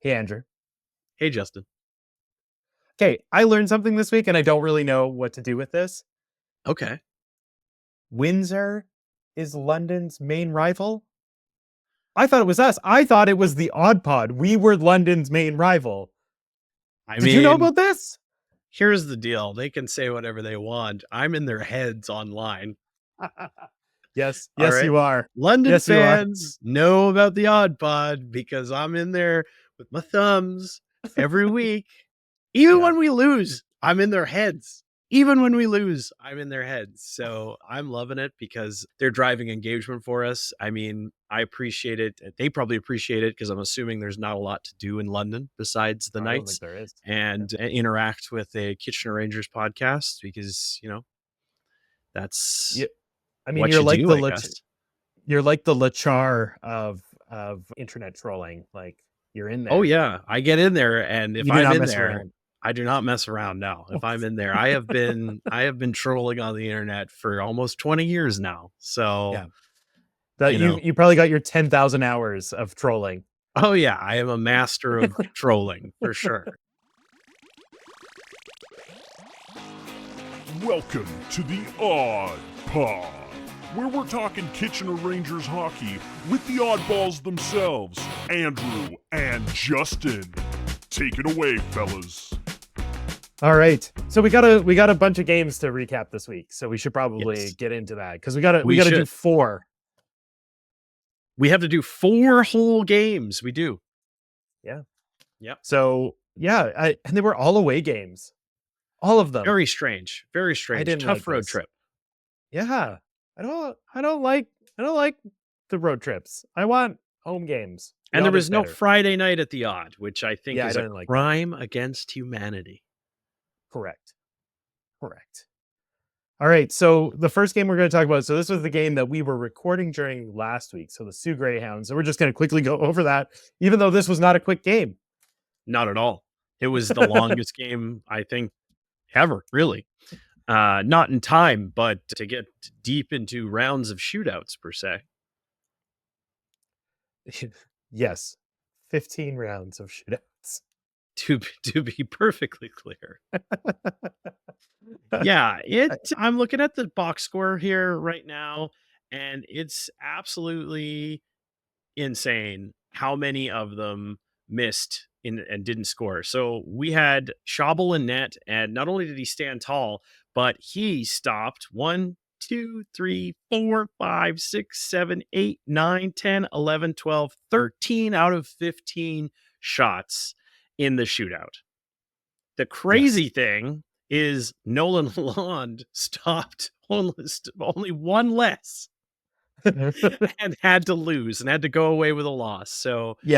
Hey, Andrew. Hey, Justin. Okay, I learned something this week and I don't really know what to do with this. Okay. Windsor is London's main rival. I thought it was us. I thought it was the Odd Pod. We were London's main rival. Did you know about this? Here's the deal. They can say whatever they want. I'm in their heads online. Yes, All right. you are. London Yes, fans know about the Odd Pod because I'm in there with my thumbs every week. Even when we lose, I'm in their heads. Even when we lose, I'm in their heads. So I'm loving it because they're driving engagement for us. I mean, I appreciate it. They probably appreciate it because I'm assuming there's not a lot to do in London besides the nights there is. and interact with a Kitchener Rangers podcast because, that's I mean, what you're you like do, you're like the Lachar of internet trolling. Like you're in there. Oh yeah, I get in there, and if I'm in there, I do not mess around now. If I'm in there, I have been trolling on the internet for almost 20 years now. So yeah, you probably got your 10,000 hours of trolling. Oh yeah, I am a master of trolling for sure. Welcome to the Odd Pod, where we're talking Kitchener Rangers hockey with the oddballs themselves, Andrew and Justin. Take it away, fellas. All right, so we got a bunch of games to recap this week, so we should probably get into that because we got to do 4. We have to do 4 whole games. We do. Yeah. Yep. So and they were all away games. All of them. Very strange. Very strange. Tough road trip. Yeah. I don't like the road trips. I want home games. And there was no Friday night at the Odd, which I think is a crime against humanity. Correct. All right, so the first game we're going to talk about, so this was the game that we were recording during last week, so the Soo Greyhounds, and we're just going to quickly go over that, even though this was not a quick game. Not at all. It was the longest game, I think, ever, really. Not in time, but to get deep into rounds of shootouts, per se. Yes, 15 rounds of shootouts. To be perfectly clear. Yeah, I'm looking at the box score here right now, and it's absolutely insane how many of them missed and didn't score. So we had Schabel in net, and not only did he stand tall, but he stopped 1, 2, 3, 4, 5, 6, 7, 8, 9, 10, 11, 12, 13 out of 15 shots in the shootout. The crazy thing is Nolan Lalonde stopped only one less and had to lose and had to go away with a loss. So he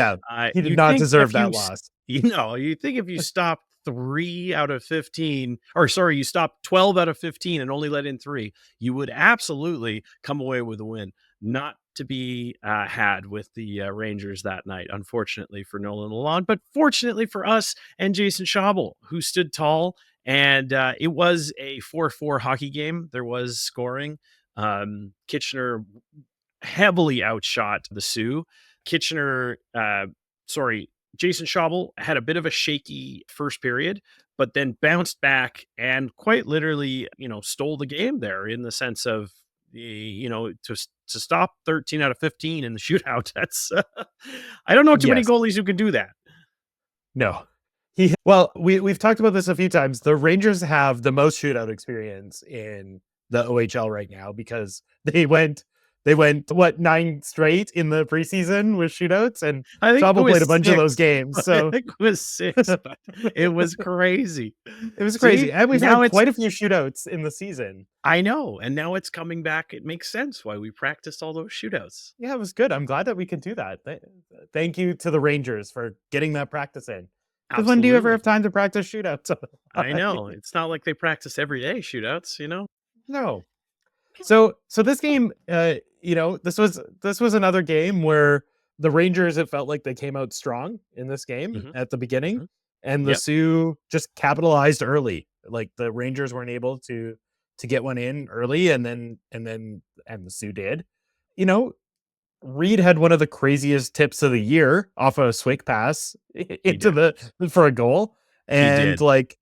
did not deserve that loss. You think if you stopped 3 out of 15, or sorry, you stopped 12 out of 15 and only let in 3, you would absolutely come away with a win. Not to be had with the Rangers that night, unfortunately for Nolan Lalonde, but fortunately for us and Jason Schabel, who stood tall. And it was a 4-4 hockey game. There was scoring. Kitchener heavily outshot the Sioux. Jason Schabel had a bit of a shaky first period, but then bounced back and quite literally, stole the game there in the sense of, to stop 13 out of 15 in the shootout. That's I don't know too many goalies who can do that. No. We've talked about this a few times. The Rangers have the most shootout experience in the OHL right now because they went 9 straight in the preseason with shootouts, and Schabel played a bunch of those games. So I think it was 6, but it was crazy. It was crazy. And we've had quite a few shootouts in the season. I know. And now it's coming back. It makes sense why we practiced all those shootouts. Yeah, it was good. I'm glad that we could do that. Thank you to the Rangers for getting that practice in. Because when do you ever have time to practice shootouts? I know. It's not like they practice every day shootouts, No. So this game, this was another game where the Rangers, it felt like they came out strong in this game at the beginning, and the Sioux just capitalized early. Like the Rangers weren't able to get one in early, and the Sioux did. Reed had one of the craziest tips of the year off a swig pass into for a goal. And like,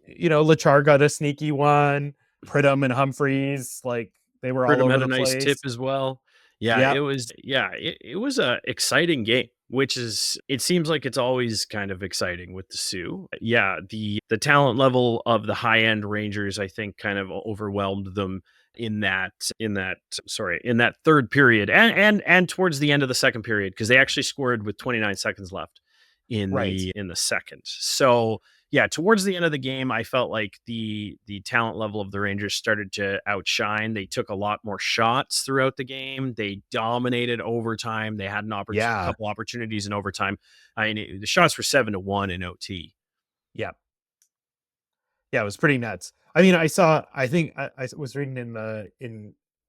Lachar got a sneaky one. Pridham and Humphreys, like they were all Pridham over had the a nice place. tip as well. Yeah, Yep. it was a exciting game, which is, it seems like it's always kind of exciting with the Sioux. Yeah, the talent level of the high end Rangers, I think, kind of overwhelmed them in that third period and towards the end of the second period, because they actually scored with 29 seconds left in Right. the second. So yeah, towards the end of the game, I felt like the talent level of the Rangers started to outshine. They took a lot more shots throughout the game. They dominated overtime. They had Yeah. couple opportunities in overtime. I mean, the shots were 7-1 in OT. Yeah. Yeah, it was pretty nuts. I mean, I think I was reading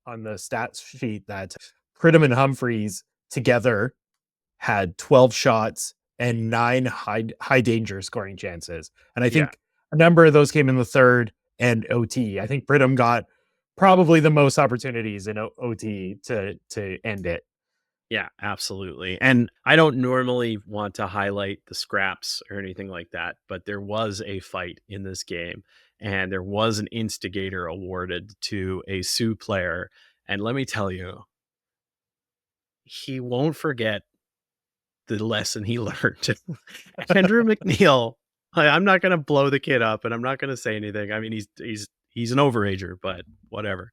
on the stats sheet that Pridham and Humphreys together had 12 shots and 9 high danger scoring chances. And I think a number of those came in the third and OT. I think Pridham got probably the most opportunities in OT to end it. Yeah, absolutely. And I don't normally want to highlight the scraps or anything like that, but there was a fight in this game, and there was an instigator awarded to a Sioux player. And let me tell you, he won't forget the lesson he learned. Andrew McNeil, I'm not going to blow the kid up, and I'm not going to say anything. I mean, he's an overager, but whatever.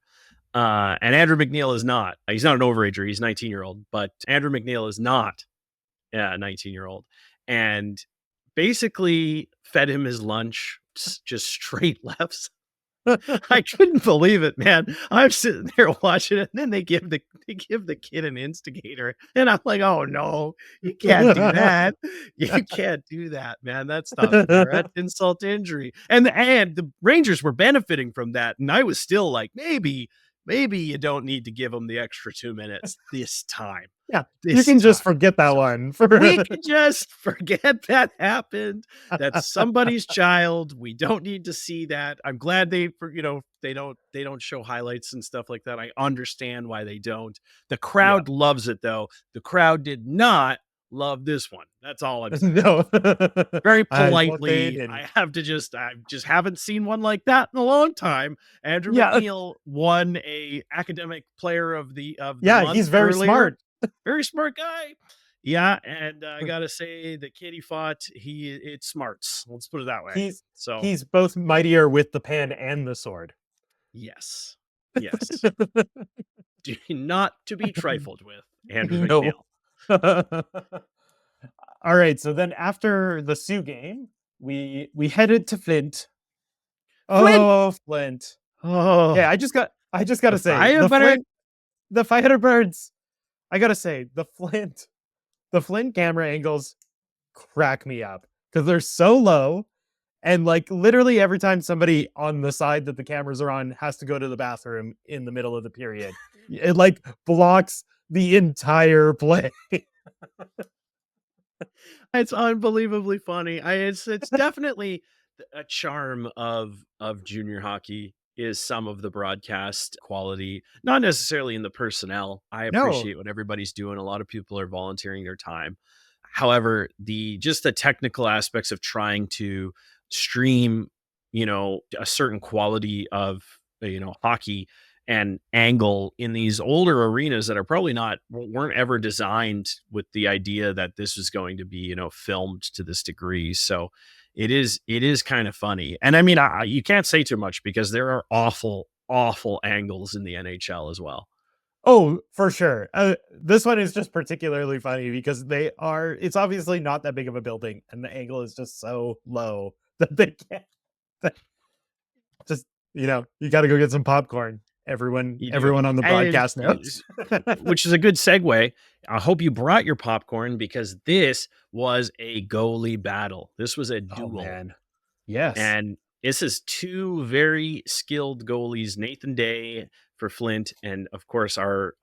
And Andrew McNeil is not. He's not an overager. He's a 19-year-old, but Andrew McNeil is not a 19-year-old. And basically fed him his lunch, just straight lefts. I couldn't believe it, man. I'm sitting there watching it, and then they give the kid an instigator, and I'm like, oh no, you can't do that. You can't do that, man. That's not fair. That's insult to injury. And the Rangers were benefiting from that, and I was still like, maybe you don't need to give them the extra 2 minutes this time. Yeah, you can just forget that one. We can just forget that happened. That's somebody's child. We don't need to see that. I'm glad they don't show highlights and stuff like that. I understand why they don't. The crowd loves it though. The crowd did not love this one. That's all I'm saying. No. Very politely, I just haven't seen one like that in a long time. Andrew McNeil won a academic player of the month. He's very smart. Very smart guy. Yeah, and I gotta say, the kid he fought, it's smarts. Let's put it that way. He's both mightier with the pen and the sword. Yes. Not to be trifled with, Andrew McNeil. All right, so then after the Sioux game, we headed to Flint. Oh, Flint. Oh, yeah. I just got to say Firebirds. The Firebirds. I gotta say the Flint camera angles crack me up because they're so low, and like literally every time somebody on the side that the cameras are on has to go to the bathroom in the middle of the period, it like blocks the entire play. It's unbelievably funny. It's definitely a charm of junior hockey is some of the broadcast quality, not necessarily in the personnel. I appreciate what everybody's doing. A lot of people are volunteering their time. However, the technical aspects of trying to stream, a certain quality of, hockey and angle in these older arenas that are probably weren't ever designed with the idea that this was going to be, filmed to this degree. So it is kind of funny. And I mean, you can't say too much because there are awful angles in the NHL as well. Oh, for sure. This one is just particularly funny because it's obviously not that big of a building and the angle is just so low that they can't just, you got to go get some popcorn. Everyone on the broadcast knows. Which is a good segue. I hope you brought your popcorn because this was a goalie battle. This was a duel. Oh, man. Yes. And this is two very skilled goalies, Nathan Day for Flint, and of course our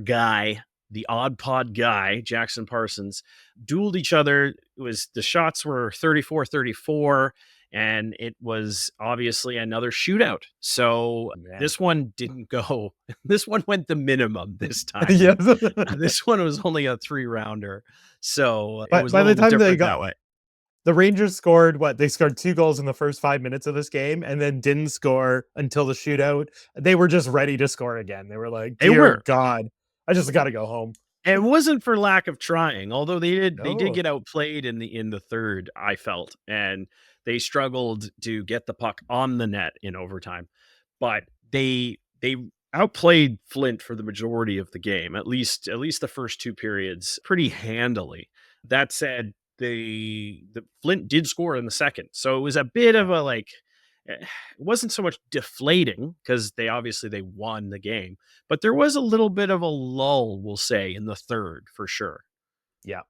guy, the odd pod guy, Jackson Parsons, dueled each other. The shots were 34-34. and it was obviously another shootout. So this one didn't go. This one went the minimum this time. Yes. This one was only a 3-rounder, so it But was by a the little bit time they different that way. the Rangers scored they scored 2 goals in the first 5 minutes of this game and then didn't score until the shootout. They were just ready to score again. They were like, They "Dear were. God, I just got to go home." It wasn't for lack of trying, although they did No. get outplayed in the third, I felt, and they struggled to get the puck on the net in overtime. But they outplayed Flint for the majority of the game, at least the first 2 periods pretty handily. That said, the Flint did score in the second. So it was a bit of a it wasn't so much deflating because they won the game, but there was a little bit of a lull, we'll say, in the third for sure. Yeah.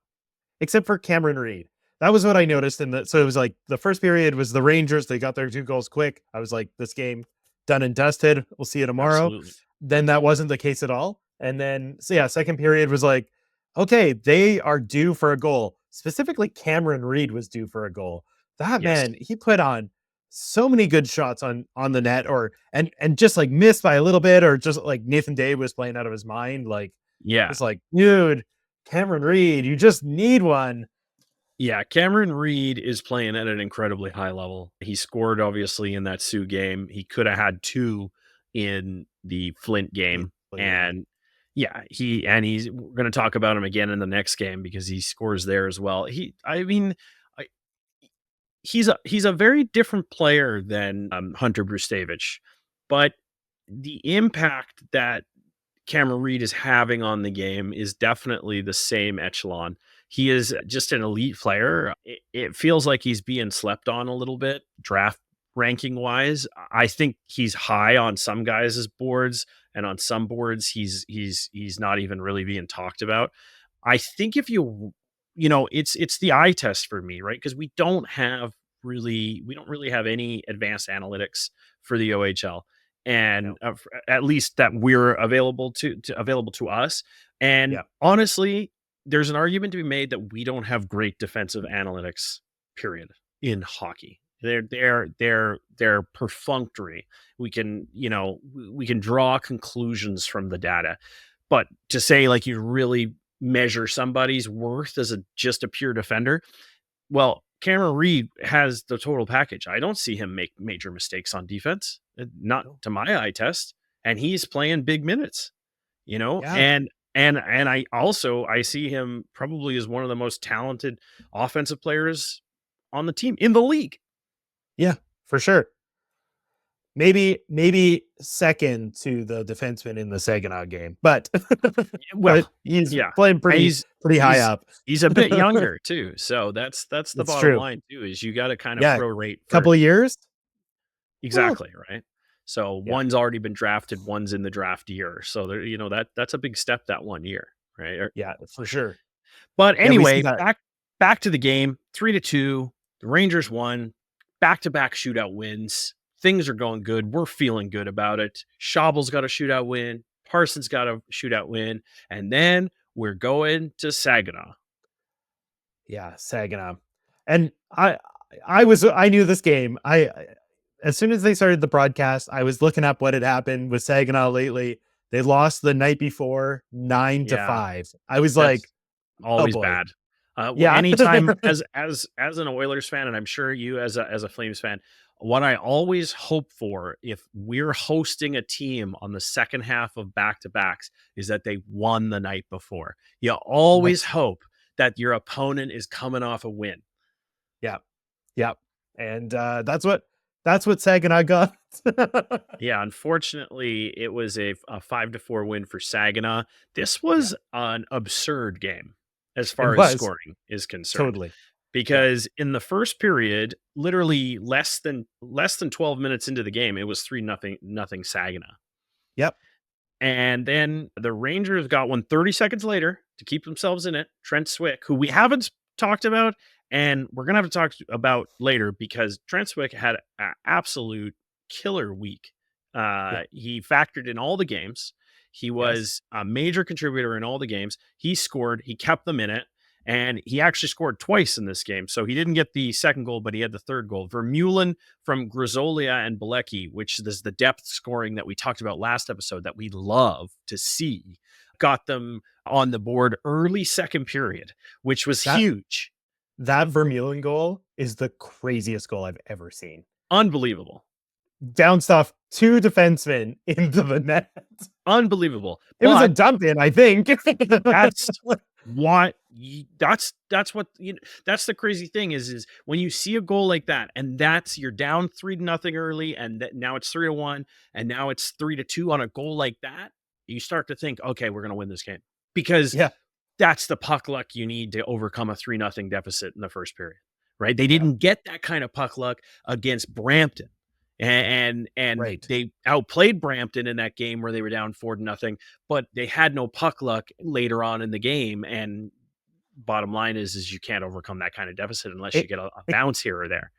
Except for Cameron Reed. That was what I noticed so it was like the first period was the Rangers, they got their 2 goals quick. I was like, this game done and dusted. We'll see you tomorrow. Absolutely. Then that wasn't the case at all. And then second period was like, okay, they are due for a goal. Specifically, Cameron Reed was due for a goal. That man, he put on so many good shots on the net and just like missed by a little bit, or just like Nathan Day was playing out of his mind. Like, it's like, dude, Cameron Reed, you just need one. Yeah, Cameron Reed is playing at an incredibly high level. He scored obviously in that Sioux game. He could have had 2 in the Flint game. And yeah, he's we're going to talk about him again in the next game because he scores there as well. He's a very different player than Hunter Brustevich, but the impact that Cameron Reed is having on the game is definitely the same echelon. He is just an elite player. It feels like he's being slept on a little bit draft ranking wise. I think he's high on some guys' boards, and on some boards he's not even really being talked about. I think if it's the eye test for me, right? Because we don't really have any advanced analytics for the OHL, and at least that we're available to us. And honestly, there's an argument to be made that we don't have great defensive analytics, period, in hockey. They're perfunctory. We can draw conclusions from the data, but to say like you really measure somebody's worth as just a pure defender, well, Cameron Reed has the total package. I don't see him make major mistakes on defense, not to my eye test, and he's playing big minutes, and I see him probably as one of the most talented offensive players on the team in the league. Yeah, for sure. Maybe second to the defenseman in the Saginaw game, but he's playing pretty high up. He's a bit younger too, so that's the bottom line too. Is you got to kind of prorate a couple of years, exactly, right? So one's already been drafted, one's in the draft year, so there, that's a big step that 1 year, right? For sure. But anyway, back to the game, 3-2. The Rangers won, back-to-back shootout wins. Things are going good. We're feeling good about it. Schabel's got a shootout win. Parsons got a shootout win. And then we're going to Saginaw. Yeah, Saginaw. And I knew this game. As soon as they started the broadcast, I was looking up what had happened with Saginaw lately. They lost the night before 9-5. I was like, always bad. Anytime as an Oilers fan, and I'm sure you as a Flames fan, what I always hope for if we're hosting a team on the second half of back-to-backs is that they won the night before. You always hope that your opponent is coming off a win. Yeah. And that's what Saginaw got. Yeah, unfortunately, it was a 5-4 win for Saginaw. This was an absurd game as far as scoring is concerned. Totally. Because in the first period, literally less than 12 minutes into the game, it was 3-0 Saginaw. Yep. And then the Rangers got one 30 seconds later to keep themselves in it. Trent Swick, who we haven't talked about, and we're going to have to talk about later because Trent Swick had an absolute killer week. He factored in all the games. He was a major contributor in all the games. He scored. He kept them in it. And he actually scored twice in this game. So he didn't get the second goal, but he had the third goal. Vermeulen from Grisolia and Bilecki, which is the depth scoring that we talked about last episode that we love to see, got them on the board early second period, which was huge. That Vermeulen goal is the craziest goal I've ever seen. Unbelievable. Down stuff 2 defensemen into the net. Unbelievable. It was a dump in, I think. That's what that's what that's the crazy thing is when you see a goal like that, and that's you're down 3-0 early, and now it's 3-1, and now it's 3-2 on a goal like that, you start to think, okay, we're gonna win this game. Because that's the puck luck you need to overcome a 3-0 deficit in the first period. Right? They didn't get that kind of puck luck against Brampton. And they outplayed Brampton in that game where they were down 4-0, but they had no puck luck later on in the game. And bottom line is you can't overcome that kind of deficit unless you get a bounce here or there.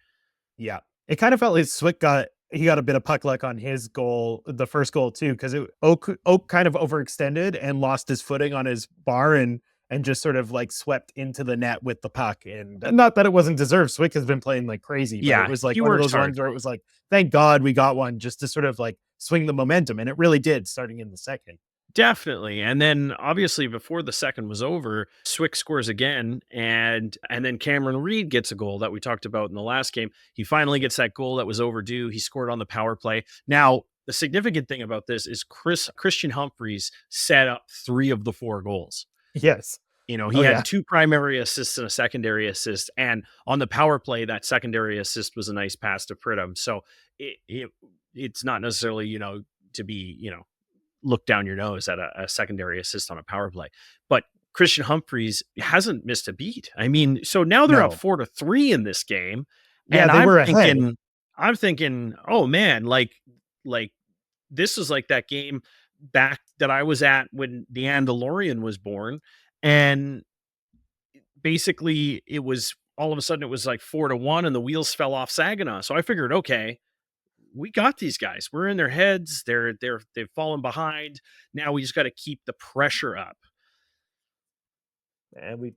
Yeah. It kind of felt like Swick got a bit of puck luck on his goal, the first goal too, because Oak kind of overextended and lost his footing on his bar and just sort of like swept into the net with the puck. And not that it wasn't deserved. Swick has been playing like crazy. But it was like one of those ones where it was like, thank God we got one just to sort of like swing the momentum. And it really did, starting in the second. Definitely. And then obviously before the second was over, Swick scores again. And then Cameron Reed gets a goal that we talked about in the last game. He finally gets that goal that was overdue. He scored on the power play. Now, the significant thing about this is Christian Humphreys set up 3 of the 4 goals. Yes. He had 2 primary assists and a secondary assist. And on the power play, that secondary assist was a nice pass to Pridham. So it's not necessarily, to be, look down your nose at a secondary assist on a power play. But Christian Humphreys hasn't missed a beat. I mean, so now they're up 4-3 in this game. Yeah, and they were ahead. I'm thinking, oh man, like this is like that game back that I was at when the Andalorian was born. And basically it was all of a sudden it was like 4-1 and the wheels fell off Saginaw. So I figured, okay, we got these guys. We're in their heads. They've fallen behind. Now we just got to keep the pressure up. And we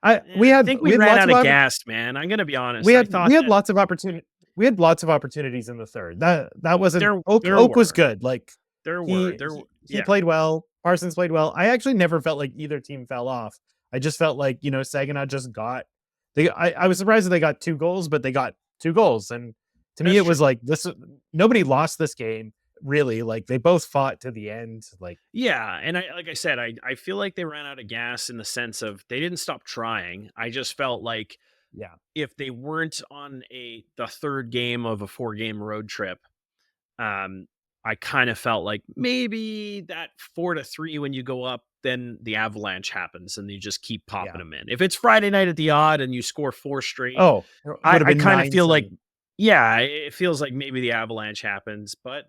ran out of gas, man. I'm gonna be honest. We had lots of opportunity. We had lots of opportunities in the third. That wasn't Oak was good. Like he played well. Parsons played well. I actually never felt like either team fell off. I just felt like, Saginaw just got I was surprised that they got 2 goals, but they got 2 goals. And to me, it was like this. Nobody lost this game. Really, like they both fought to the end. Like, yeah. And I said, I feel like they ran out of gas in the sense of they didn't stop trying. I just felt like, if they weren't on the third game of a 4-game road trip, I kind of felt like maybe that 4-3 when you go up, then the avalanche happens and you just keep popping them in. If it's Friday night at the Odd and you score 4 straight, I kind of feel like, it feels like maybe the avalanche happens. But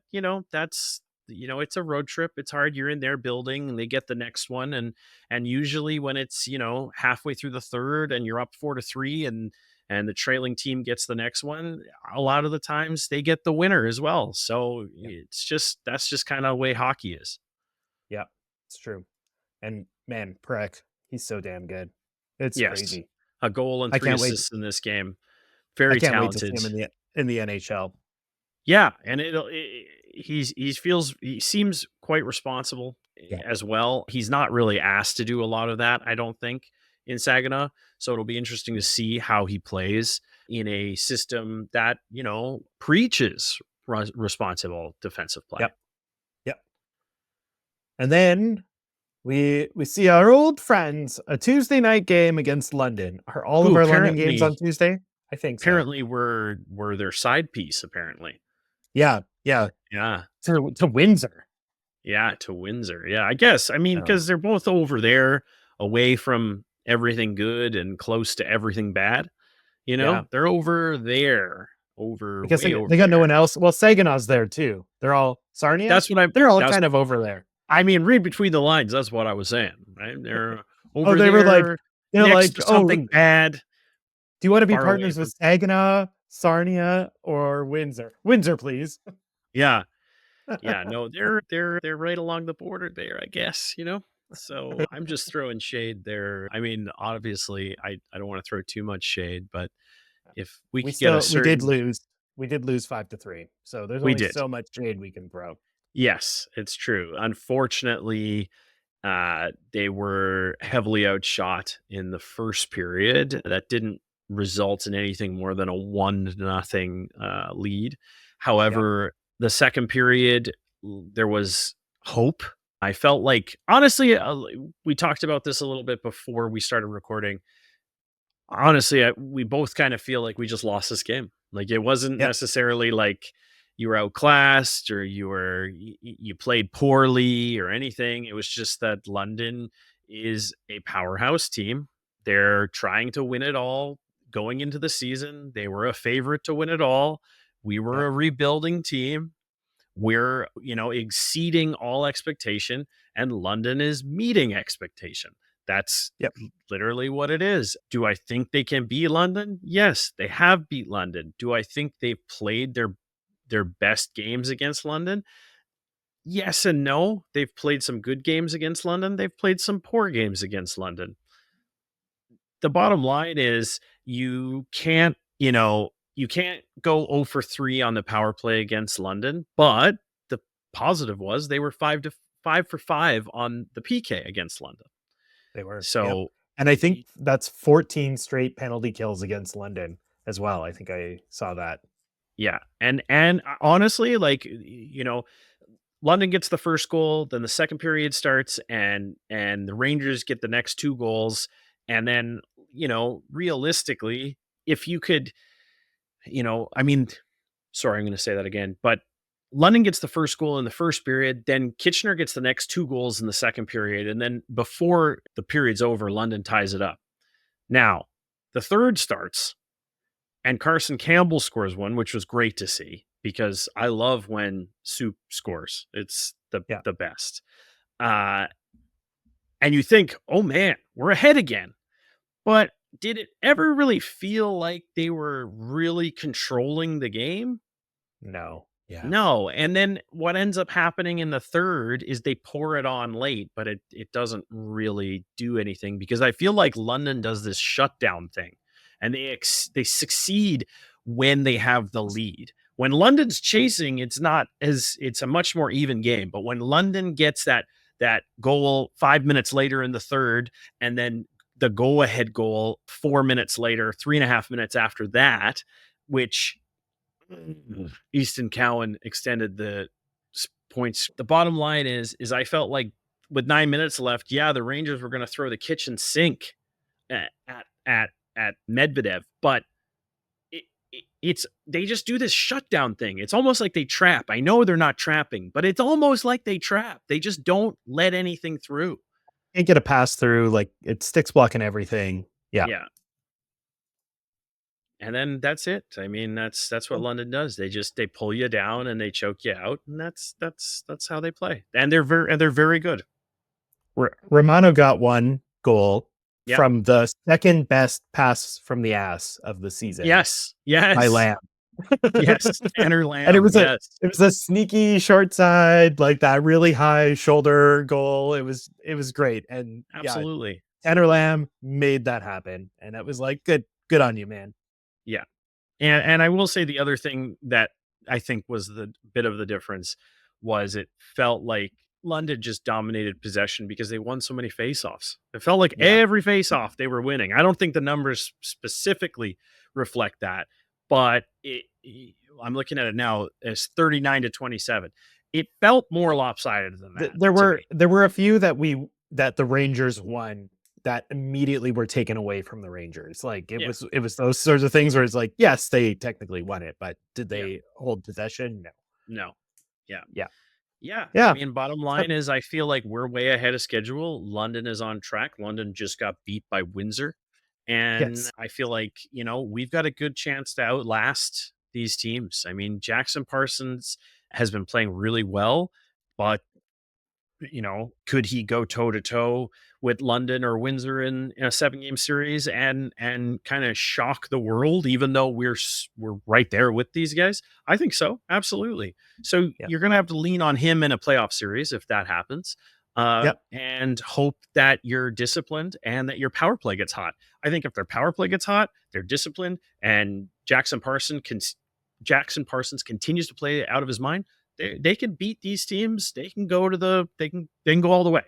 that's it's a road trip. It's hard. You're in their building and they get the next one, and usually when it's halfway through the third and you're up 4-3 and the trailing team gets the next one, a lot of the times they get the winner as well. So that's just kind of the way hockey is. Yeah, it's true. And man, Prek, he's so damn good. It's crazy. A goal and 3 assists in this game. Very talented. Wait to see him in the NHL. Yeah, and he seems quite responsible as well. He's not really asked to do a lot of that, I don't think, in Saginaw. So it'll be interesting to see how he plays in a system that, preaches responsible defensive play. Yep. And then we see our old friends, a Tuesday night game against London. Are all of our London games on Tuesday? I think apparently we're their side piece, apparently. Yeah. To Windsor. Yeah, to Windsor. Yeah, I guess. I mean, because they're both over there, away from everything good and close to everything bad. They're over there. Because they got no one else. Well, Saginaw's there too. They're all Sarnia. They're all kind of over there. I mean, read between the lines. That's what I was saying. Right? They're over they there. Were like, next to something bad. Do you want to be partners with Saginaw, Sarnia, or Windsor? Windsor, please. Yeah. No, they're right along the border there, I guess. So I'm just throwing shade there. I mean, obviously, I don't want to throw too much shade, but if we could get a We did certain, lose. We did lose 5-3. So there's we only did. so much shade we can throw. Yes, it's true. Unfortunately, they were heavily outshot in the first period. That didn't result in anything more than a 1-0 lead. However, the second period, there was hope. I felt like, honestly, we talked about this a little bit before we started recording. Honestly, we both kind of feel like we just lost this game. Like, it wasn't Yep. necessarily like you were outclassed or you played poorly or anything. It was just that London is a powerhouse team. They're trying to win it all going into the season. They were a favorite to win it all. We were Yep. a rebuilding team. We're, exceeding all expectation, and London is meeting expectation. That's Yep. literally what it is. Do I think they can beat London? Yes, they have beat London. Do I think they've played their best games against London? Yes and no. They've played some good games against London. They've played some poor games against London. The bottom line is you can't go 0 for 3 on the power play against London, but the positive was they were 5 for 5 on the PK against London. They were. Yep. So, And I think that's 14 straight penalty kills against London as well. I think I saw that. yeah. And honestly, London gets the first goal, then the second period starts, and the Rangers get the next 2 goals. And then, realistically, if you could, I mean, sorry, I'm going to say that again, but London gets the first goal in the first period, then Kitchener gets the next 2 goals in the second period, and then before the period's over, London ties it up. Now, the third starts, and Carson Campbell scores one, which was great to see because I love when Soo scores. It's the best. And you think, oh man, we're ahead again. But did it ever really feel like they were really controlling the game? No. Yeah. No. And then what ends up happening in the third is they pour it on late, but it doesn't really do anything because I feel like London does this shutdown thing and they succeed when they have the lead. When London's chasing, it's a much more even game. But when London gets that goal 5 minutes later in the third, and then the go-ahead goal 4 minutes later, 3.5 minutes after that, which Easton Cowan extended the points. The bottom line is I felt like with 9 minutes left, the Rangers were going to throw the kitchen sink at Medvedev, but they just do this shutdown thing. It's almost like they trap. I know they're not trapping, but it's almost like they trap. They just don't let anything through. Can't get a pass through, like it sticks blocking everything. Yeah. And then that's it. I mean, that's what London does. They pull you down and they choke you out, and that's how they play. And they're very good. Romano got 1 goal from the second best pass from the ass of the season. Yes. By Lamb. Yes, Tanner Lamb. And it was a sneaky short side, like that really high shoulder goal. It was great. And absolutely, Tanner Lamb made that happen, and it was like good on you, man. Yeah. And I will say the other thing that I think was the bit of the difference was it felt like London just dominated possession because they won so many faceoffs. It felt like every faceoff they were winning. I don't think the numbers specifically reflect that, but I'm looking at it now as 39-27. It felt more lopsided than that. There were a few that the Rangers won that immediately were taken away from the Rangers. Like it was those sorts of things where it's like, yes, they technically won it, but did they hold possession? No. Yeah. I mean, bottom line is I feel like we're way ahead of schedule. London is on track. London just got beat by Windsor. And I feel like, we've got a good chance to outlast these teams. I mean, Jackson Parsons has been playing really well, but could he go toe to toe with London or Windsor in a 7-game series and kind of shock the world, even though we're right there with these guys? I think so. Absolutely. So you're going to have to lean on him in a playoff series if that happens. and hope that you're disciplined and that your power play gets hot. I think if their power play gets hot, they're disciplined, and Jackson Parsons continues to play out of his mind, they can beat these teams. They can go they can go all the way.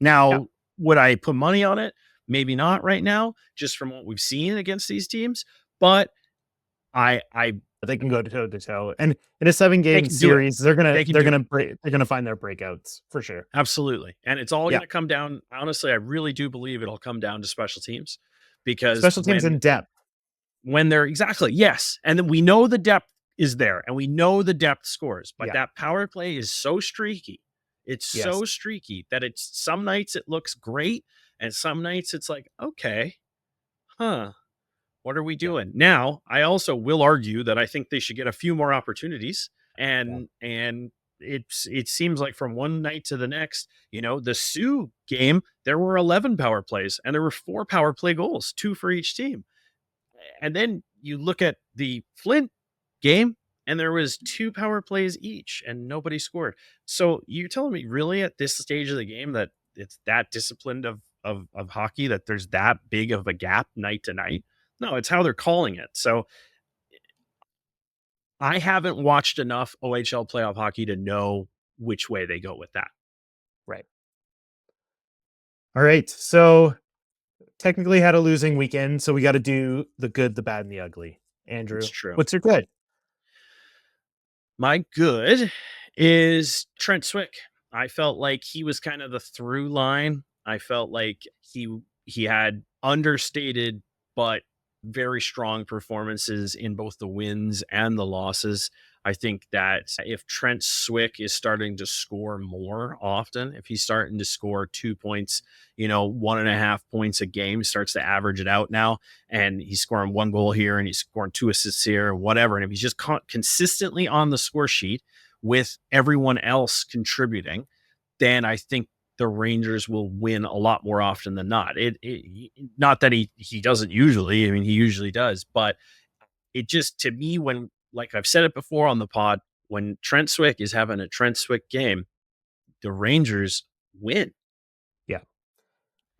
Now, would I put money on it? Maybe not right now, just from what we've seen against these teams. But they can go toe to toe, and in a 7-game series, they're gonna find their breakouts for sure. Absolutely, and it's all gonna come down. Honestly, I really do believe it'll come down to special teams, because special teams in depth. When they're yes, and then we know the depth is there, and we know the depth scores, but that power play is so streaky. It's so streaky that it's some nights it looks great, and some nights it's like, okay, what are we doing? Now, I also will argue that I think they should get a few more opportunities, and it seems like from one night to the next, the Sioux game, there were 11 power plays, and there were 4 power play goals, 2 for each team. And then you look at the Flint game, and there was 2 power plays each, and nobody scored. So you're telling me really at this stage of the game that it's that disciplined of hockey, that there's that big of a gap night to night? No, it's how they're calling it. So I haven't watched enough OHL playoff hockey to know which way they go with that. Right. All right. So technically had a losing weekend, so we got to do the good, the bad, and the ugly. Andrew, what's your good? My good is Trent Swick. I felt like he was kind of the through line. I felt like he had understated but very strong performances in both the wins and the losses. I think that if Trent Swick is starting to score more often, if he's starting to score 2 points, 1.5 points a game, starts to average it out now, and he's scoring 1 goal here and he's scoring 2 assists here, whatever. And if he's just consistently on the score sheet with everyone else contributing, then I think the Rangers will win a lot more often than not. Not that he doesn't usually. I mean, he usually does, but it just, to me, when, like I've said it before on the pod, when Trent Swick is having a Trent Swick game, the Rangers win. Yeah.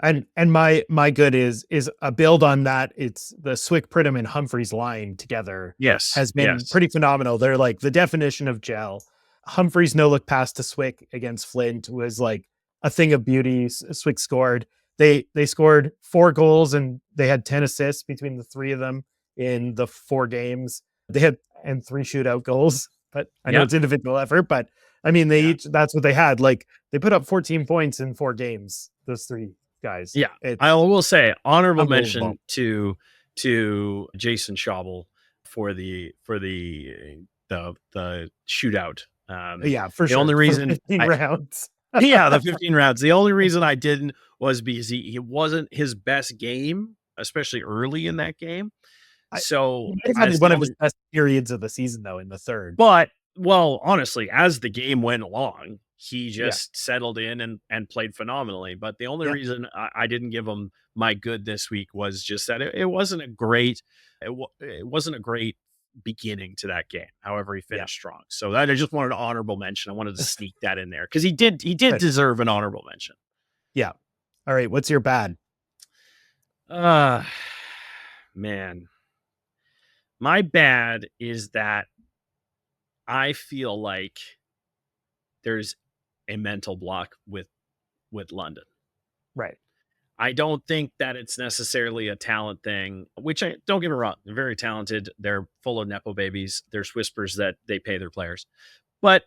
And my good is a build on that. It's the Swick, Pridham, and Humphreys line together. Yes. Has been pretty phenomenal. They're like the definition of gel. Humphreys' no-look pass to Swick against Flint was like a thing of beauty. Swick scored. They scored 4 goals and they had 10 assists between the 3 of them in the 4 games. They had 3 shootout goals, but I know it's individual effort, but I mean, that's what they had. Like, they put up 14 points in 4 games, those 3 guys. Yeah. I will say honorable mention to Jason Schaubel for the shootout. For sure. The only reason 15 rounds. The 15 rounds. The only reason I didn't was because he wasn't his best game, especially early in that game. So he had one of his best periods of the season, though, in the third. But, well, honestly, as the game went along, he just settled in and played phenomenally. But the only reason I didn't give him my good this week was just that it wasn't a great beginning to that game. However, he finished strong. So that I just wanted an honorable mention. I wanted to sneak that in there because he did deserve an honorable mention. Yeah. All right. What's your bad? Man. My bad is that I feel like there's a mental block with London. Right. I don't think that it's necessarily a talent thing, which don't get me wrong. They're very talented. They're full of Nepo babies. There's whispers that they pay their players. But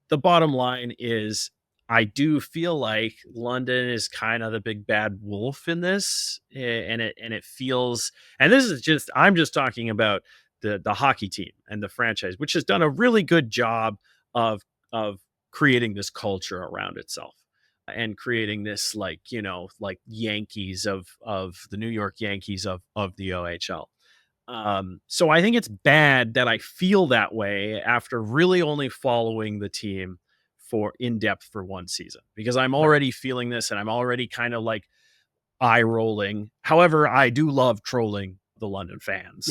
the bottom line is I do feel like London is kind of the big bad wolf in this, and it feels, and this is just, I'm just talking about the hockey team and the franchise, which has done a really good job of creating this culture around itself and creating this like Yankees of the New York Yankees of the OHL. So I think it's bad that I feel that way after really only following the team for in depth for 1 season, because I'm already feeling this and I'm already kind of like eye rolling. However, I do love trolling the London fans.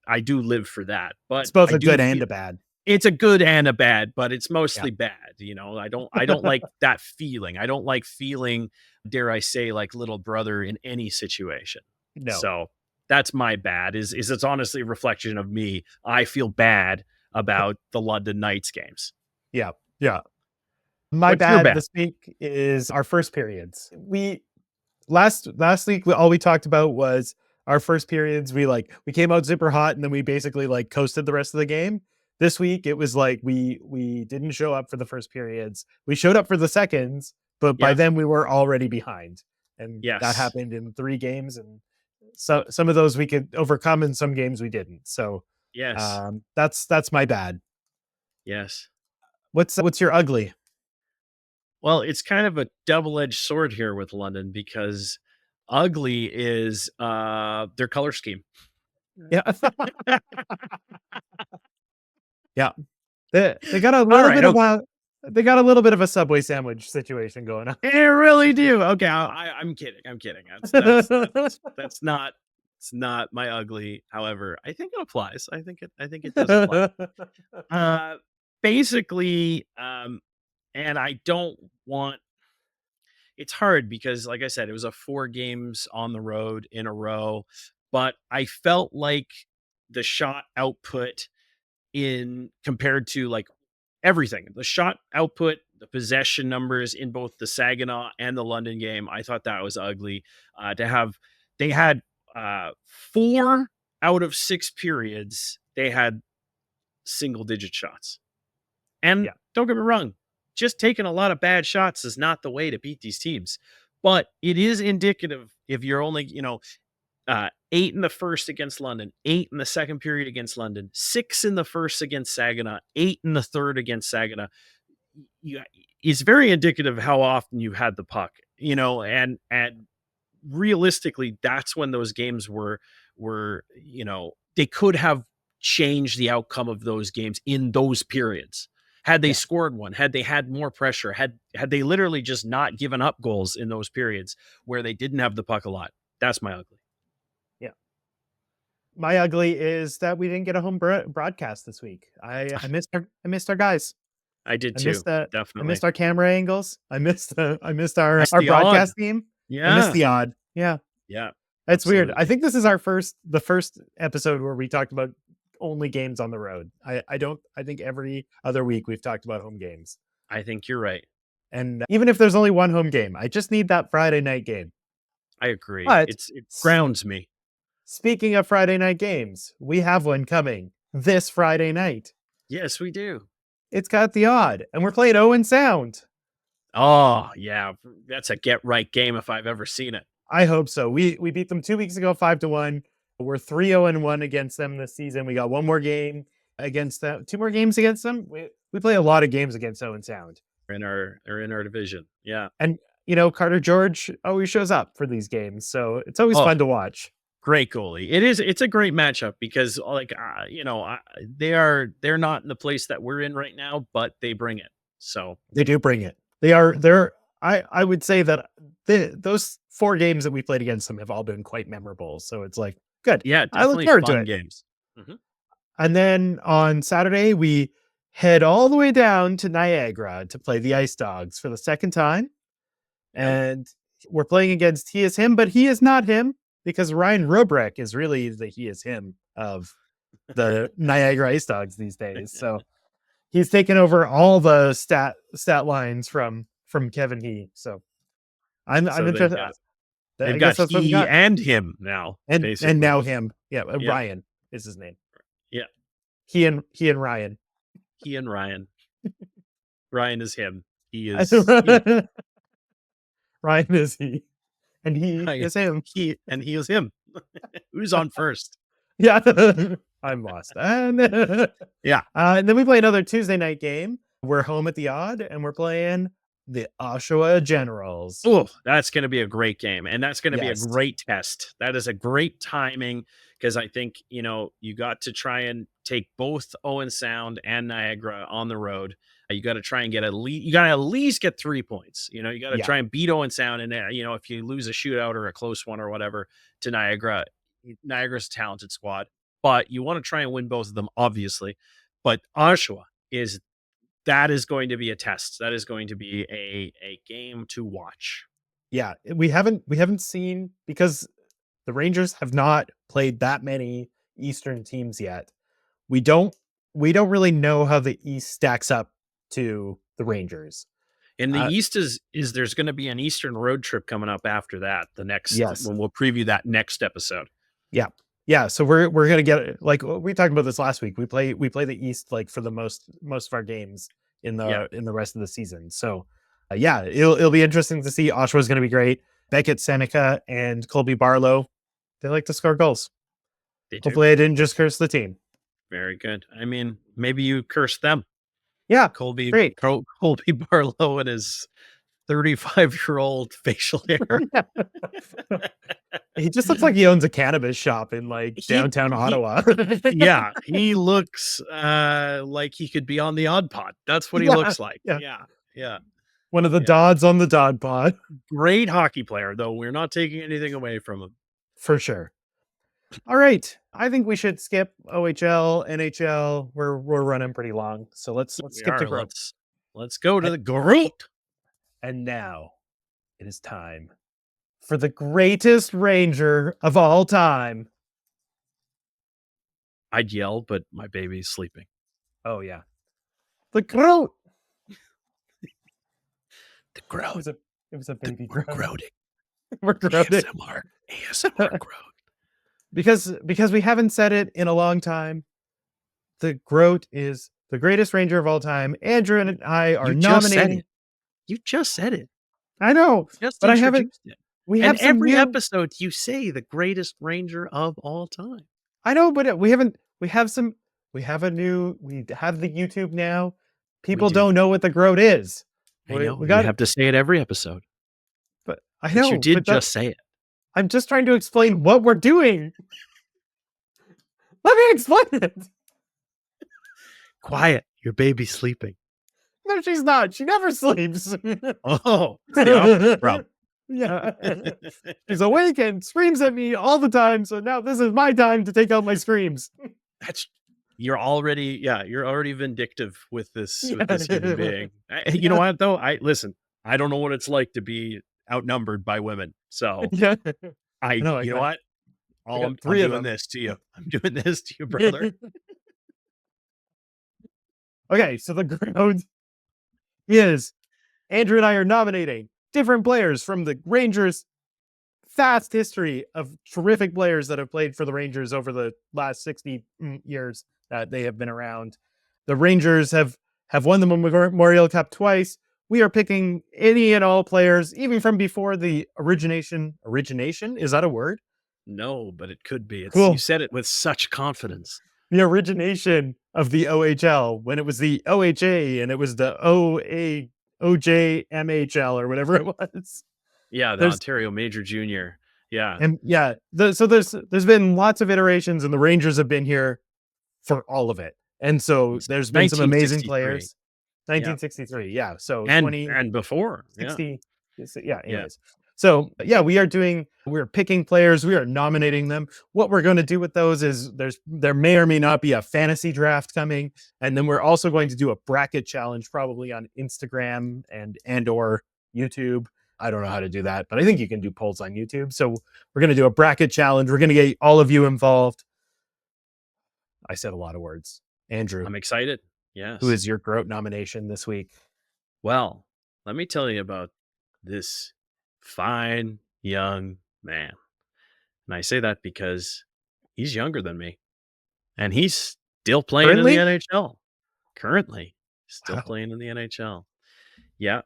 I do live for that, but it's both a good and a bad. it's a good and a bad, but it's mostly bad. I don't like that feeling. I don't like feeling, dare I say, like little brother in any situation. No. So that's my bad. Is it's honestly a reflection of me. I feel bad about the London Knights games. Yeah. My What's your bad bad? this week is our first periods. We last week all we talked about was our first periods. We came out super hot and then we basically like coasted the rest of the game. This week it was like we didn't show up for the first periods. We showed up for the seconds, but by then we were already behind. And that happened in 3 games, and so some of those we could overcome and some games we didn't. So that's my bad. Yes. What's your ugly? Well, it's kind of a double-edged sword here with London because ugly is their color scheme. Yeah. Yeah. They got a little bit of they got a little bit of a Subway sandwich situation going on. They really do. Okay, I'm kidding. I'm kidding. That's not. It's not my ugly. However, I think it applies. I think it does apply. Basically, and I don't want. It's hard because, like I said, it was a 4 games on the road in a row, but I felt like the shot output in compared to like everything, the shot output, the possession numbers in both the Saginaw and the London game, I thought that was ugly. They had 4 out of 6 periods, they had single digit shots. And don't get me wrong, just taking a lot of bad shots is not the way to beat these teams. But it is indicative if you're only, 8 in the first against London, 8 in the second period against London, 6 in the first against Saginaw, 8 in the third against Saginaw. It's very indicative of how often you had the puck, and realistically, that's when those games were, they could have changed the outcome of those games in those periods. Had they scored one, had they had more pressure, had they literally just not given up goals in those periods where they didn't have the puck a lot. That's my ugly. Yeah. My ugly is that we didn't get a home broadcast this week. I missed our guys. I did too. Definitely. I missed our camera angles. I missed our broadcast team. Yeah. I missed the odd. Yeah. Yeah. It's weird. I think this is the first episode where we talked about only games on the road. I think every other week we've talked about home games. I think you're right. And even if there's only one home game, I just need that Friday night game. I agree. But it grounds me. Speaking of Friday night games, we have one coming this Friday night. Yes, we do. It's got the odd, and we're playing Owen Sound. Oh, yeah. That's a get-right game if I've ever seen it. I hope so. We beat them 2 weeks ago, 5-1. We're 3-0-1 against them this season. We got one more game against them, 2 more games against them. We play a lot of games against Owen Sound. In our division. Yeah. And Carter George always shows up for these games, so it's always fun to watch. Great goalie. It's a great matchup because they're not in the place that we're in right now, but they bring it. So they do bring it. They're I would say that those 4 games that we played against them have all been quite memorable. So it's like, good. Yeah, I look forward to it. Games. Mm-hmm. And then on Saturday, we head all the way down to Niagara to play the Ice Dogs for the second time. And we're playing against he is him, but he is not him, because Ryan Robrek is really the he is him of the Niagara Ice Dogs these days. So he's taken over all the stat lines from Kevin He. So I'm interested. They've got he and him now. And now him. Yeah, Ryan is his name. Yeah. He and Ryan. He and Ryan. Ryan is him. He is Ryan is he. And he is him. He is him. Who's on first? Yeah. I'm lost. And then we play another Tuesday night game. We're home at the Odd, and we're playing the Oshawa Generals. Oh, that's going to be a great game. And that's going to be a great test. That is a great timing, because I think, you got to try and take both Owen Sound and Niagara on the road. You got to try and get at least get 3 points. You got to try and beat Owen Sound. And, if you lose a shootout or a close one or whatever to Niagara's a talented squad, but you want to try and win both of them, obviously. But Oshawa is going to be a test. That is going to be a game to watch. Yeah, we haven't seen, because the Rangers have not played that many Eastern teams yet. We don't really know how the East stacks up to the Rangers. And the East is there's going to be an Eastern road trip coming up after that. The next, when we'll preview that next episode. Yeah. So we're gonna get, like we talked about this last week. We play the East like for the most of our games in the rest of the season. So it'll be interesting to see. Oshawa's going to be great. Beckett, Seneca, and Colby Barlow, they like to score goals. Hopefully, I didn't just curse the team. Very good. I mean, maybe you cursed them. Yeah, Colby Barlow and his 35-year-old facial hair. He just looks like he owns a cannabis shop in like downtown Ottawa. Yeah, he looks like he could be on the Odd Pod. That's what he looks like. Yeah. One of the Dodds on the Dodd Pod. Great hockey player, though. We're not taking anything away from him. For sure. All right. I think we should skip OHL, NHL. We're running pretty long. So let's skip to G.R.O.A.T. Let's go to the G.R.O.A.T. And now it is time for the greatest Ranger of all time. I'd yell, but my baby's sleeping. Oh, yeah. The G.R.O.A.T. The G.R.O.A.T. It was a baby groan. We're groaning. ASMR G.R.O.A.T. Because we haven't said it in a long time. The G.R.O.A.T. is the greatest Ranger of all time. Andrew and I are nominating. You just said it. I know, but I haven't. We have every episode you say the greatest Ranger of all time. I know, but we haven't. We have the YouTube now. People don't know what the G.R.O.A.T. is. I know. We have to say it every episode. But I know. But you did just say it. I'm just trying to explain what we're doing. Let me explain it. Quiet. Your baby's sleeping. No, she's not. She never sleeps. Oh, bro. Yeah. She's awake and screams at me all the time. So now this is my time to take out my screams. You're already vindictive with this human being. You know what though? I don't know what it's like to be outnumbered by women. So yeah. you know what? I'm doing this to you. I'm doing this to you, brother. Okay, so the G.R.O.A.T. is, Andrew and I are nominating different players from the Rangers' vast history of terrific players that have played for the Rangers over the last 60 years that they have been around. The Rangers have won the Memorial Cup twice. We are picking any and all players, even from before the origination. Origination? Is that a word? No, but it could be. Cool. You said it with such confidence. The origination of the OHL, when it was the OHA and it was the OJMHL or whatever it was. Yeah, the Ontario Major Junior. Yeah. And so there's been lots of iterations, and the Rangers have been here for all of it. And so there's been some amazing players. 1963, yeah. So and before 60, anyways. So we're picking players, we are nominating them. What we're going to do with those is there may or may not be a fantasy draft coming, and then we're also going to do a bracket challenge probably on Instagram and or YouTube. I don't know how to do that, but I think you can do polls on YouTube. So we're going to do a bracket challenge. We're going to get all of you involved. I said a lot of words. Andrew, I'm excited. Yes. Who is your G.R.O.A.T. nomination this week? Well, let me tell you about this fine young man. And I say that because he's younger than me. And he's still playing in the NHL. Currently. Still playing in the NHL. Yeah.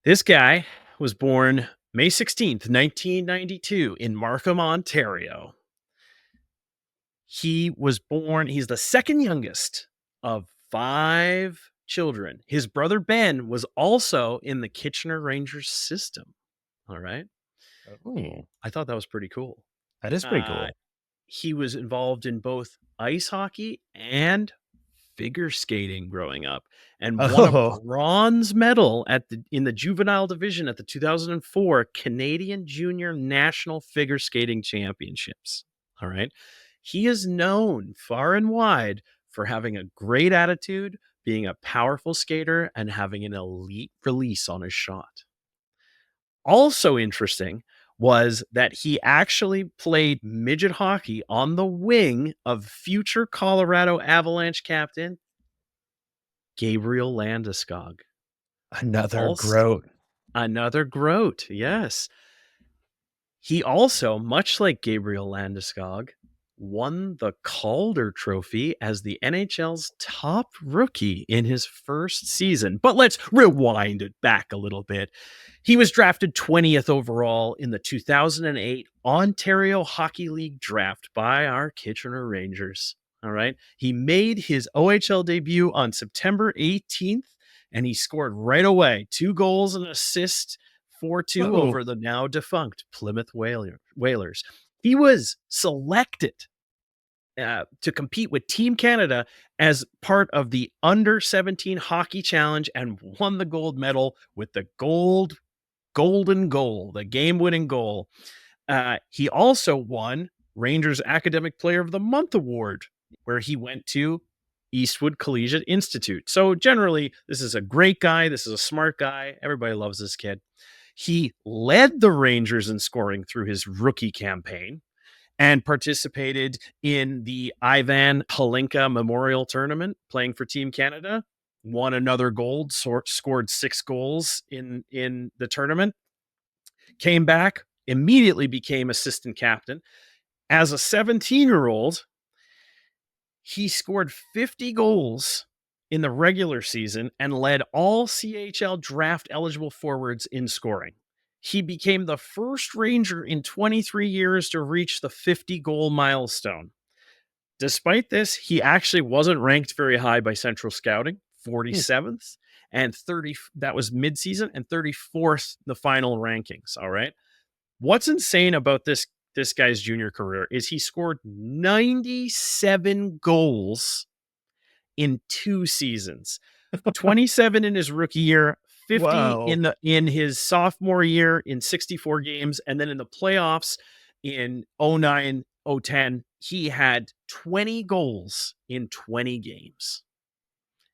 This guy was born May 16th, 1992 in Markham, Ontario. He's the second youngest of 5 children. His brother Ben was also in the Kitchener Rangers system. All right. Ooh. I thought that was pretty cool. That is pretty cool. He was involved in both ice hockey and figure skating growing up, and won a bronze medal in the juvenile division at the 2004 Canadian Junior National Figure Skating Championships. All right. He is known far and wide for having a great attitude, being a powerful skater, and having an elite release on his shot. Also interesting was that he actually played midget hockey on the wing of future Colorado Avalanche captain Gabriel Landeskog. Another G.R.O.A.T. Another G.R.O.A.T, yes. He also, much like Gabriel Landeskog, won the Calder Trophy as the NHL's top rookie in his first season. But let's rewind it back a little bit. He was drafted 20th overall in the 2008 Ontario Hockey League draft by our Kitchener Rangers. All right. He made his OHL debut on September 18th, and he scored right away 2 goals and an assist, 4-2 over the now defunct Plymouth Whalers. He was selected to compete with Team Canada as part of the Under-17 Hockey Challenge and won the gold medal with the golden goal, the game-winning goal. He also won Rangers Academic Player of the Month award, where he went to Eastwood Collegiate Institute. So generally, this is a great guy. This is a smart guy. Everybody loves this kid. He led the Rangers in scoring through his rookie campaign and participated in the Ivan Halinka Memorial Tournament, playing for Team Canada, won another gold, scored 6 goals in the tournament, came back, immediately became assistant captain. As a 17-year-old, he scored 50 goals in the regular season and led all CHL draft-eligible forwards in scoring. He became the first Ranger in 23 years to reach the 50-goal milestone. Despite this, he actually wasn't ranked very high by Central Scouting, 47th, and 30. That was midseason, and 34th the final rankings. All right. What's insane about this guy's junior career is he scored 97 goals in 2 seasons, 27 in his rookie year, 50 in his sophomore year in 64 games, and then in the playoffs in 09-010, he had 20 goals in 20 games.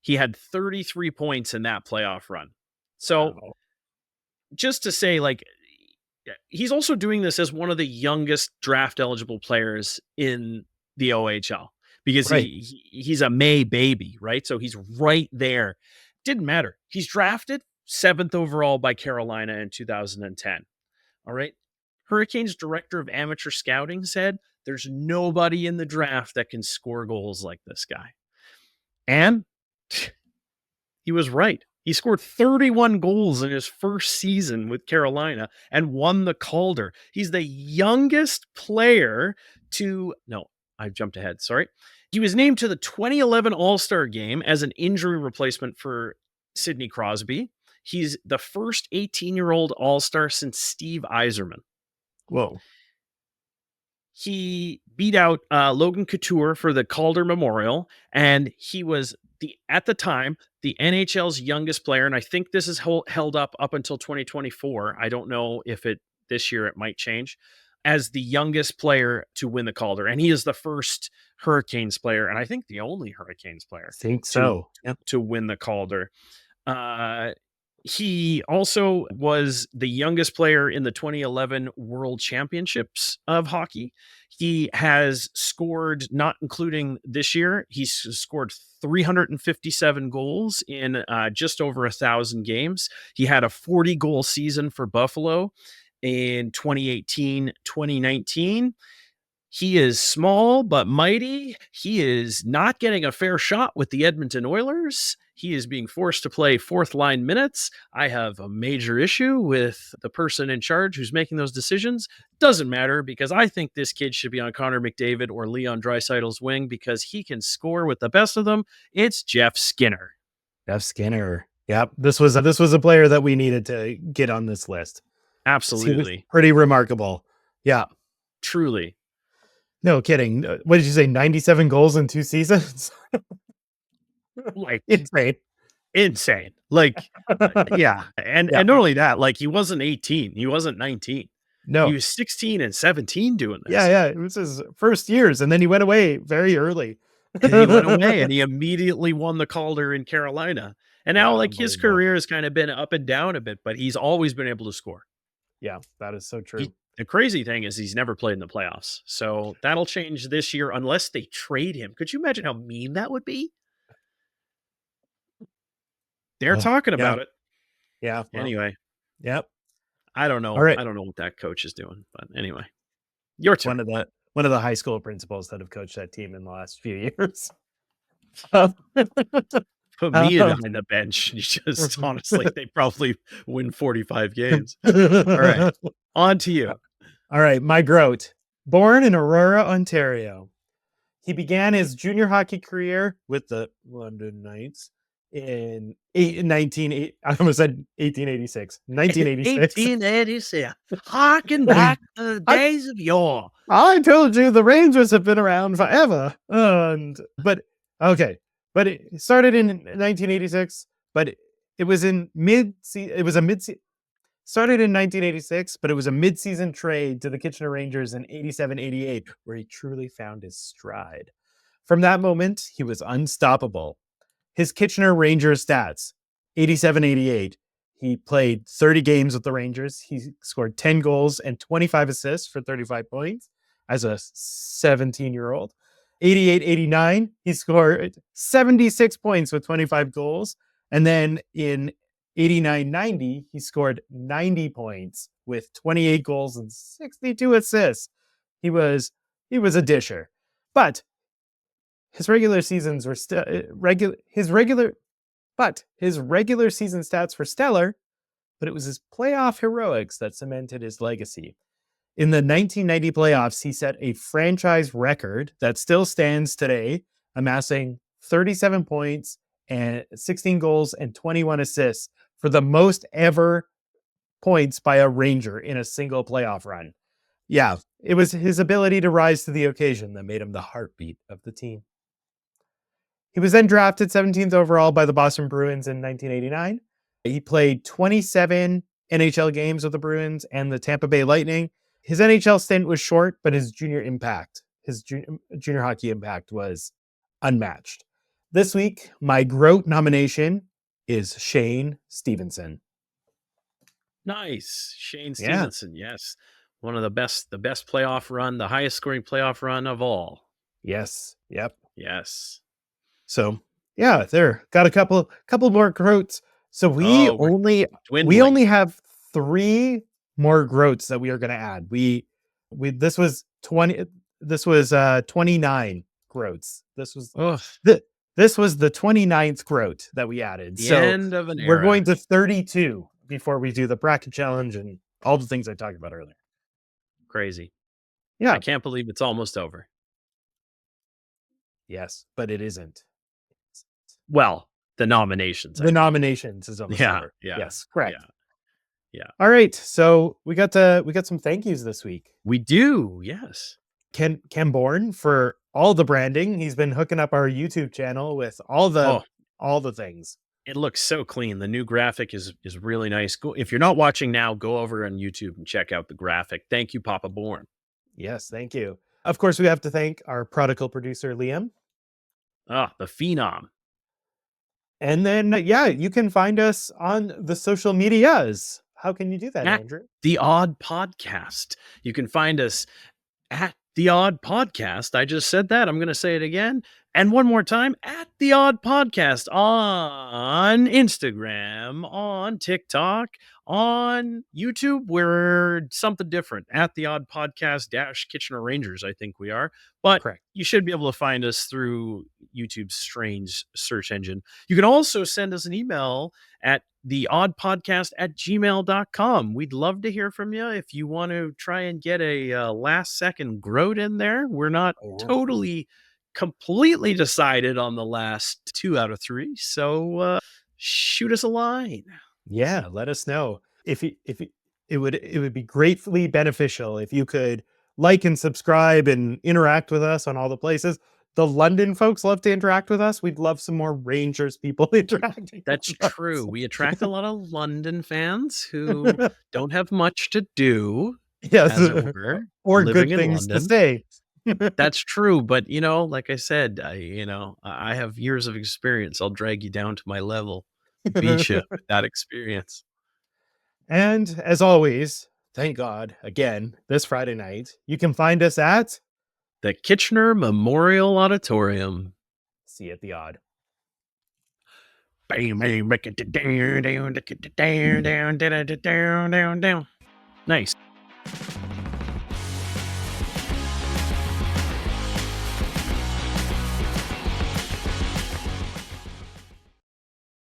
He had 33 points in that playoff run. So just to say, like, he's also doing this as one of the youngest draft eligible players in the OHL because he's a May baby, right? So he's right there. Didn't matter. He's drafted 7th overall by Carolina in 2010. All right. Hurricanes director of amateur scouting said there's nobody in the draft that can score goals like this guy. And he was right. He scored 31 goals in his first season with Carolina and won the Calder. He's the youngest player to... No, I jumped ahead. Sorry. He was named to the 2011 All-Star game as an injury replacement for Sidney Crosby. He's the first 18-year-old All-Star since Steve Yzerman. Whoa. He beat out Logan Couture for the Calder Memorial, and he was at the time the NHL's youngest player, and I think this is held up until 2024. I don't know if this year it might change, as the youngest player to win the Calder, and he is the first Hurricanes player, and I think the only Hurricanes player to win the Calder. He also was the youngest player in the 2011 World Championships of hockey. He has scored, not including this year, he's scored 357 goals in just over 1,000 games. He had a 40-goal season for Buffalo in 2018-2019. He is small but mighty. He is not getting a fair shot with the Edmonton Oilers. He is being forced to play 4th-line minutes. I have a major issue with the person in charge who's making those decisions. Doesn't matter, because I think this kid should be on Connor McDavid or Leon Draisaitl's wing because he can score with the best of them. It's Jeff Skinner. Jeff Skinner. Yep. This was a player that we needed to get on this list. Absolutely. Pretty remarkable. Yeah. Truly. No kidding. What did you say? 97 goals in 2 seasons? Like insane. Like, yeah. And not only that, like, he wasn't 18. He wasn't 19. No. He was 16 and 17 doing this. Yeah. It was his first years, and then he went away very early. And he went away and he immediately won the Calder in Carolina. And now, Yeah, like, his unbelievable. career has kind of been up and down a bit, but he's always been able to score. Yeah, that is so true. The crazy thing is he's never played in the playoffs. So that'll change this year unless they trade him. Could you imagine how mean that would be? They're talking about it. Yeah. Well, anyway. Yep. I don't know. All right. I don't know what that coach is doing, but anyway. Your turn. One of the high school principals that have coached that team in the last few years. Put me behind the bench. You just honestly, they probably win 45 games. All right. On to you. All right. My G.R.O.A.T. Born in Aurora, Ontario. He began his junior hockey career with the London Knights in 1886. 1886. Harken back to the days of yore. I told you the Rangers have been around forever. But it started in 1986, but it was in started in 1986, but it was a mid-season trade to the Kitchener Rangers in 87-88, where he truly found his stride. From that moment, he was unstoppable. His Kitchener Rangers stats, 87-88. He played 30 games with the Rangers. He scored 10 goals and 25 assists for 35 points as a 17-year-old. 88-89, he scored 76 points with 25 goals. And then in 89-90, he scored 90 points with 28 goals and 62 assists. He was a disher. But his regular seasons were still his regular season stats were stellar, but it was his playoff heroics that cemented his legacy. In the 1990 playoffs, he set a franchise record that still stands today, amassing 37 points and 16 goals and 21 assists for the most ever points by a Ranger in a single playoff run. Yeah, it was his ability to rise to the occasion that made him the heartbeat of the team. He was then drafted 17th overall by the Boston Bruins in 1989. He played 27 NHL games with the Bruins and the Tampa Bay Lightning. His NHL stint was short, but his junior hockey impact was unmatched. This week, my G.R.O.A.T. nomination is Shane Stevenson. Nice. Shane Stevenson, yes. One of the best playoff run, the highest scoring playoff run of all. Yes. Yep. Yes. So, yeah, there. Got a couple more G.R.O.A.T.s. So we only have 3 more G.R.O.A.T.s that we are going to add. This was 29 G.R.O.A.T.s. This was the 29th G.R.O.A.T. that we added. The end of an era. We're going to 32 before we do the bracket challenge and all the things I talked about earlier. Crazy. Yeah. I can't believe it's almost over. Yes, but it isn't. Well, the nominations. Nominations is almost over. Yeah. Yes, correct. Yeah. All right. So we got some thank yous this week. We do, yes. Ken Bourne for all the branding. He's been hooking up our YouTube channel with all the things. It looks so clean. The new graphic is really nice. If you're not watching now, go over on YouTube and check out the graphic. Thank you, Papa Bourne. Yes, thank you. Of course, we have to thank our prodigal producer, Liam. The phenom. And then, you can find us on the social medias. How can you do that, Andrew? The Odd Podcast. You can find us at The Odd Podcast. I just said that. I'm going to say it again. And one more time, at The Odd Podcast on Instagram, on TikTok, on YouTube. We're something different. At The Odd Podcast - Kitchener Rangers, I think we are. But correct. You should be able to find us through YouTube's strange search engine. You can also send us an email at theoddpodcast@gmail.com. We'd love to hear from you. If you want to try and get a last second G.R.O.A.T. in there, we're not totally completely decided on the last 2 out of 3. So shoot us a line. Yeah, let us know. It would be gratefully beneficial if you could like and subscribe and interact with us on all the places. The London folks love to interact with us. We'd love some more Rangers people interacting. That's true. We attract a lot of London fans who don't have much to do. Yes, as it were, or living good things London. to say. That's true, but like I said, I have years of experience. I'll drag you down to my level, beat you with that experience. And as always, thank God, again, this Friday night, you can find us at The Kitchener Memorial Auditorium. See You at the Odd. Nice.